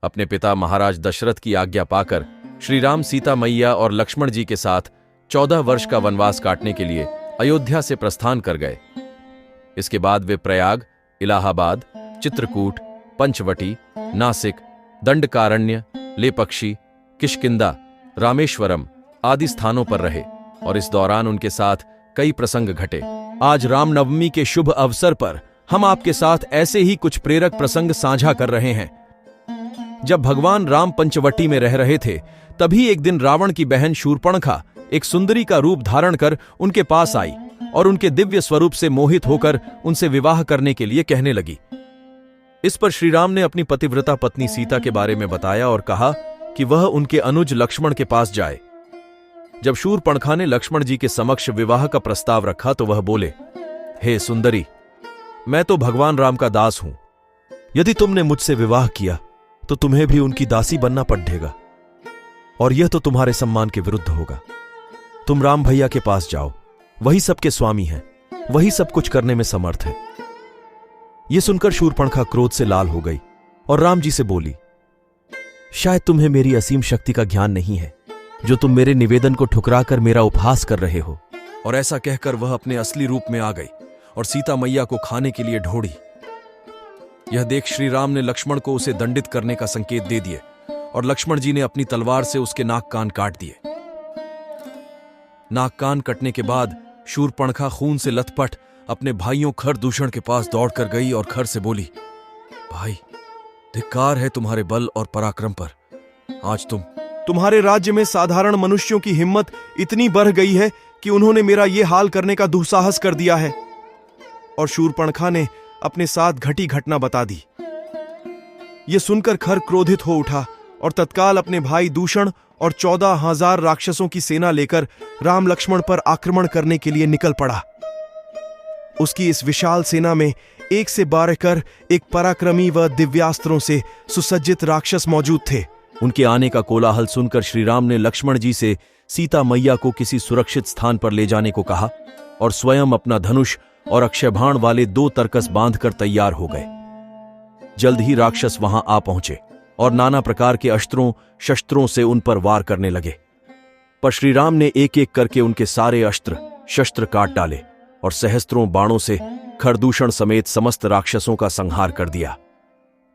अपने पिता महाराज दशरथ की आज्ञा पाकर श्री राम सीता मैया और लक्ष्मण जी के साथ 14 वर्ष का वनवास काटने के लिए अयोध्या से प्रस्थान कर गए। इसके बाद वे प्रयाग, इलाहाबाद, चित्रकूट, पंचवटी, नासिक, दंडकारण्य, लेपक्षी, किष्किंधा, रामेश्वरम आदि स्थानों पर रहे और इस दौरान उनके साथ कई प्रसंग घटे। आज रामनवमी के शुभ अवसर पर हम आपके साथ ऐसे ही कुछ प्रेरक प्रसंग साझा कर रहे हैं। जब भगवान राम पंचवटी में रह रहे थे, तभी एक दिन रावण की बहन शूर्पणखा एक सुंदरी का रूप धारण कर उनके पास आई और उनके दिव्य स्वरूप से मोहित होकर उनसे विवाह करने के लिए कहने लगी। इस पर श्रीराम ने अपनी पतिव्रता पत्नी सीता के बारे में बताया और कहा कि वह उनके अनुज लक्ष्मण के पास जाए। जब शूर्पणखा ने लक्ष्मण जी के समक्ष विवाह का प्रस्ताव रखा तो वह बोले, हे सुंदरी, मैं तो भगवान राम का दास हूं। यदि तुमने मुझसे विवाह किया तो तुम्हें भी उनकी दासी बनना पड़ेगा और यह तो तुम्हारे सम्मान के विरुद्ध होगा। तुम राम भैया के पास जाओ, वही सबके स्वामी हैं, वही सब कुछ करने में समर्थ है। यह सुनकर शूर्पणखा क्रोध से लाल हो गई और राम जी से बोली, शायद तुम्हें मेरी असीम शक्ति का ज्ञान नहीं है, जो तुम मेरे निवेदन को ठुकराकर मेरा उपहास कर रहे हो। और ऐसा कहकर वह अपने असली रूप में आ गई और सीता मैया को खाने के लिए ढोड़ी। यह देख श्री राम ने लक्ष्मण को उसे दंडित करने का संकेत दे दिए और लक्ष्मण जी ने अपनी तलवार से उसके नाक कान काट दिए। नाक कान कटने के बाद शूर्पणखा खून से लथपथ अपने भाइयों खरदूषण के पास दौड़कर गई और खर से बोली, भाई, धिक्कार है तुम्हारे बल और पराक्रम पर। आज तुम्हारे राज्य में साधारण मनुष्यों की हिम्मत इतनी बढ़ गई है कि उन्होंने मेरा यह हाल करने का दुस्साहस कर दिया है। और शूर्पणखा ने अपने साथ घटी घटना बता दी। यह सुनकर खर क्रोधित हो उठा और तत्काल अपने भाई दूषण और 14,000 राक्षसों की सेना लेकर राम लक्ष्मण पर आक्रमण करने के लिए निकल पड़ा। उसकी इस विशाल सेना में 1 से 12 कर एक पराक्रमी व दिव्यास्त्रों से सुसज्जित राक्षस मौजूद थे। उनके आने का कोलाहल सुनकर श्रीराम ने लक्ष्मण जी से सीता मैया को किसी सुरक्षित स्थान पर ले जाने को कहा और स्वयं अपना धनुष और अक्षयभाण वाले 2 तरकस बांधकर तैयार हो गए। जल्द ही राक्षस वहां आ पहुंचे और नाना प्रकार के अस्त्रों शस्त्रों से उन पर वार करने लगे। पर श्रीराम ने एक एक करके उनके सारे अस्त्र शस्त्र काट डाले और सहस्त्रों बाणों से खरदूषण समेत समस्त राक्षसों का संहार कर दिया।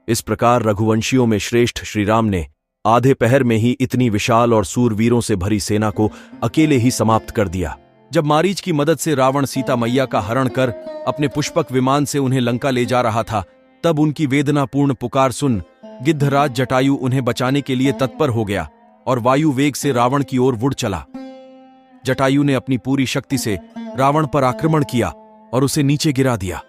इस प्रकार रघुवंशियों में श्रेष्ठ श्रीराम ने आधे पहर में ही इतनी विशाल और सूरवीरों से भरी सेना को अकेले ही समाप्त कर दिया। जब मारीच की मदद से रावण सीता मैया का हरण कर अपने पुष्पक विमान से उन्हें लंका ले जा रहा था, तब उनकी वेदनापूर्ण पुकार सुन गिद्धराज जटायु उन्हें बचाने के लिए तत्पर हो गया और वायु वेग से रावण की ओर उड़ चला। जटायु ने अपनी पूरी शक्ति से रावण पर आक्रमण किया और उसे नीचे गिरा दिया।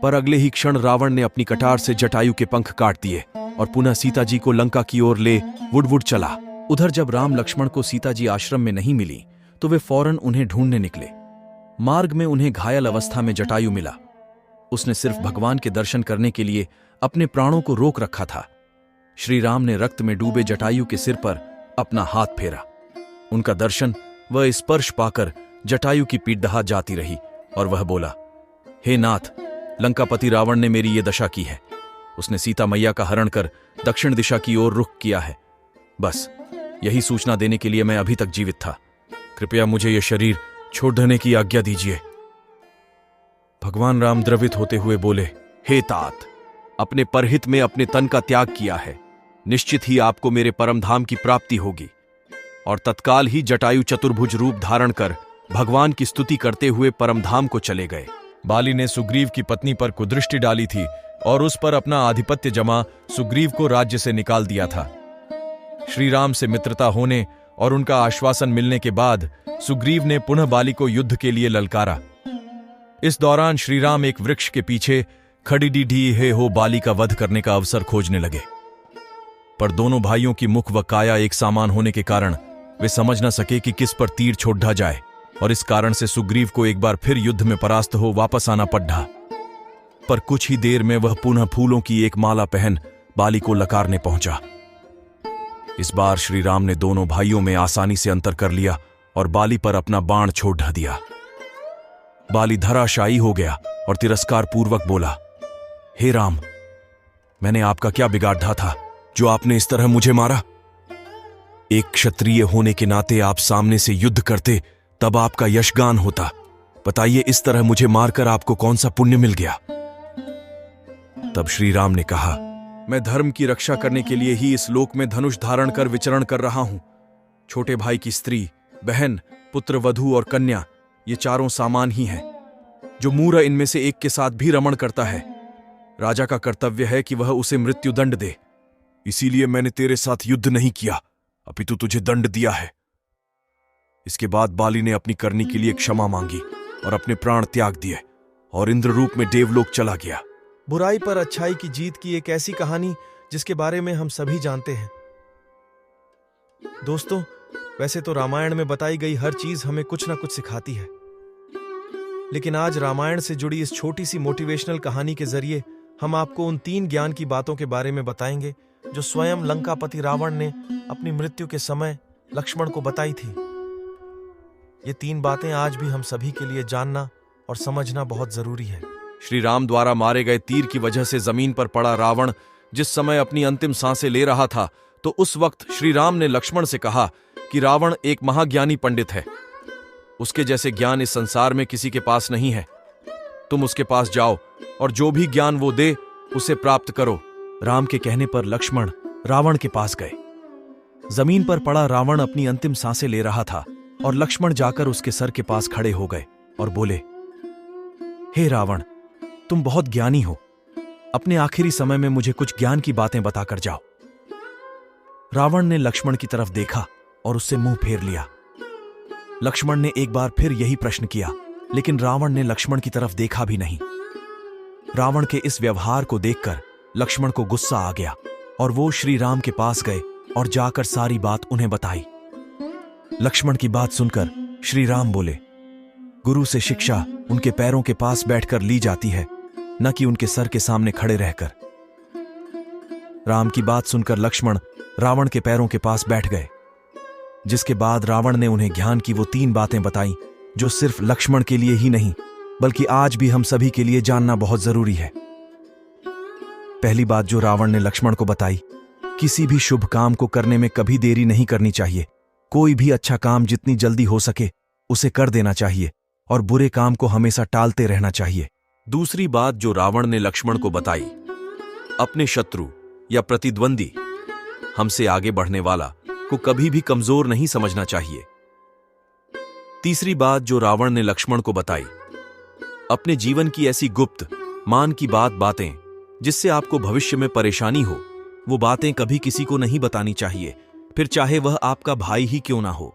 पर अगले ही क्षण रावण ने अपनी कटार से जटायु के पंख काट दिए और पुनः सीता जी को लंका की ओर ले वुड चला। उधर जब राम लक्ष्मण को सीता जी आश्रम में नहीं मिली तो वे फौरन उन्हें ढूंढने निकले। मार्ग में उन्हें घायल अवस्था में जटायु मिला। उसने सिर्फ भगवान के दर्शन करने के लिए अपने प्राणों को रोक रखा था। श्री राम ने रक्त में डूबे जटायु के सिर पर अपना हाथ फेरा। उनका दर्शन व स्पर्श पाकर जटायु की पीठ दहा जाती रही और वह बोला, हे नाथ, लंकापति रावण ने मेरी ये दशा की है। उसने सीता मैया का हरण कर दक्षिण दिशा की ओर रुख किया है। बस यही सूचना देने के लिए मैं अभी तक जीवित था। कृपया मुझे यह शरीर छोड़ देने की आज्ञा दीजिए। भगवान राम द्रवित होते हुए बोले, हे तात, अपने परहित में अपने तन का त्याग किया है। निश्चित ही आपको मेरे परम धाम की प्राप्ति होगी। और तत्काल ही जटायु चतुर्भुज रूप धारण कर भगवान की स्तुति करते हुए परम धाम को चले गए। बाली ने सुग्रीव की पत्नी पर कुदृष्टि डाली थी और उस पर अपना आधिपत्य जमा सुग्रीव को राज्य से निकाल दिया था। श्री राम से मित्रता होने और उनका आश्वासन मिलने के बाद सुग्रीव ने पुनः बाली को युद्ध के लिए ललकारा। इस दौरान श्रीराम एक वृक्ष के पीछे खड़ी हे हो बाली का वध करने का अवसर खोजने लगे। पर दोनों भाइयों की मुख व काया एक समान होने के कारण वे समझ न सके कि किस पर तीर छोड़ा जाए और इस कारण से सुग्रीव को एक बार फिर युद्ध में परास्त हो वापस आना पड़ा। पर कुछ ही देर में वह पुनः फूलों की एक माला पहन बाली को लकारने पहुंचा। इस बार श्री राम ने दोनों भाइयों में आसानी से अंतर कर लिया और बाली पर अपना बाण छोड़ दिया। बाली धराशायी हो गया और तिरस्कार पूर्वक बोला, हे राम, मैंने आपका क्या बिगाड़ा था जो आपने इस तरह मुझे मारा? एक क्षत्रिय होने के नाते आप सामने से युद्ध करते तब आपका यशगान होता। बताइए, इस तरह मुझे मारकर आपको कौन सा पुण्य मिल गया? तब श्री राम ने कहा, मैं धर्म की रक्षा करने के लिए ही इस लोक में धनुष धारण कर विचरण कर रहा हूं। छोटे भाई की स्त्री, बहन, पुत्र, वधू और कन्या, ये चारों सामान ही हैं। जो मूढ़ इनमें से एक के साथ भी रमण करता है, राजा का कर्तव्य है कि वह उसे मृत्युदंड दे। इसीलिए मैंने तेरे साथ युद्ध नहीं किया, अपितु तुझे दंड दिया है। इसके बाद बाली ने अपनी करनी के लिए क्षमा मांगी और अपने प्राण त्याग दिए और इंद्र रूप में देवलोक चला गया। बुराई पर अच्छाई की जीत की एक ऐसी कहानी जिसके बारे में हम सभी जानते हैं। दोस्तों, वैसे तो रामायण में बताई गई हर चीज हमें कुछ ना कुछ सिखाती है, लेकिन आज रामायण से जुड़ी इस छोटी सी मोटिवेशनल कहानी के जरिए हम आपको उन 3 ज्ञान की बातों के बारे में बताएंगे जो स्वयं लंकापति रावण ने अपनी मृत्यु के समय लक्ष्मण को बताई थी। ये 3 बातें आज भी हम सभी के लिए जानना और समझना बहुत जरूरी है। श्री राम द्वारा मारे गए तीर की वजह से जमीन पर पड़ा रावण जिस समय अपनी अंतिम सांसें ले रहा था, तो उस वक्त श्री राम ने लक्ष्मण से कहा कि रावण एक महाज्ञानी पंडित है। उसके जैसे ज्ञान इस संसार में किसी के पास नहीं है। तुम उसके पास जाओ और जो भी ज्ञान वो दे उसे प्राप्त करो। राम के कहने पर लक्ष्मण रावण के पास गए। जमीन पर पड़ा रावण अपनी अंतिम सांसें ले रहा था और लक्ष्मण जाकर उसके सर के पास खड़े हो गए और बोले, हे रावण, तुम बहुत ज्ञानी हो। अपने आखिरी समय में मुझे कुछ ज्ञान की बातें बताकर जाओ। रावण ने लक्ष्मण की तरफ देखा और उससे मुंह फेर लिया। लक्ष्मण ने एक बार फिर यही प्रश्न किया, लेकिन रावण ने लक्ष्मण की तरफ देखा भी नहीं। रावण के इस व्यवहार को देखकर लक्ष्मण को गुस्सा आ गया और वो श्री राम के पास गए और जाकर सारी बात उन्हें बताई। लक्ष्मण की बात सुनकर श्री राम बोले, गुरु से शिक्षा उनके पैरों के पास बैठकर ली जाती है, न कि उनके सर के सामने खड़े रहकर। राम की बात सुनकर लक्ष्मण रावण के पैरों के पास बैठ गए, जिसके बाद रावण ने उन्हें ज्ञान की वो 3 बातें बताई जो सिर्फ लक्ष्मण के लिए ही नहीं बल्कि आज भी हम सभी के लिए जानना बहुत जरूरी है। पहली बात जो रावण ने लक्ष्मण को बताई, किसी भी शुभ काम को करने में कभी देरी नहीं करनी चाहिए। कोई भी अच्छा काम जितनी जल्दी हो सके उसे कर देना चाहिए और बुरे काम को हमेशा टालते रहना चाहिए। दूसरी बात जो रावण ने लक्ष्मण को बताई, अपने शत्रु या प्रतिद्वंदी, हमसे आगे बढ़ने वाला को कभी भी कमजोर नहीं समझना चाहिए। तीसरी बात जो रावण ने लक्ष्मण को बताई, अपने जीवन की ऐसी गुप्त मान की बातें जिससे आपको भविष्य में परेशानी हो, वो बातें कभी किसी को नहीं बतानी चाहिए, फिर चाहे वह आपका भाई ही क्यों ना हो।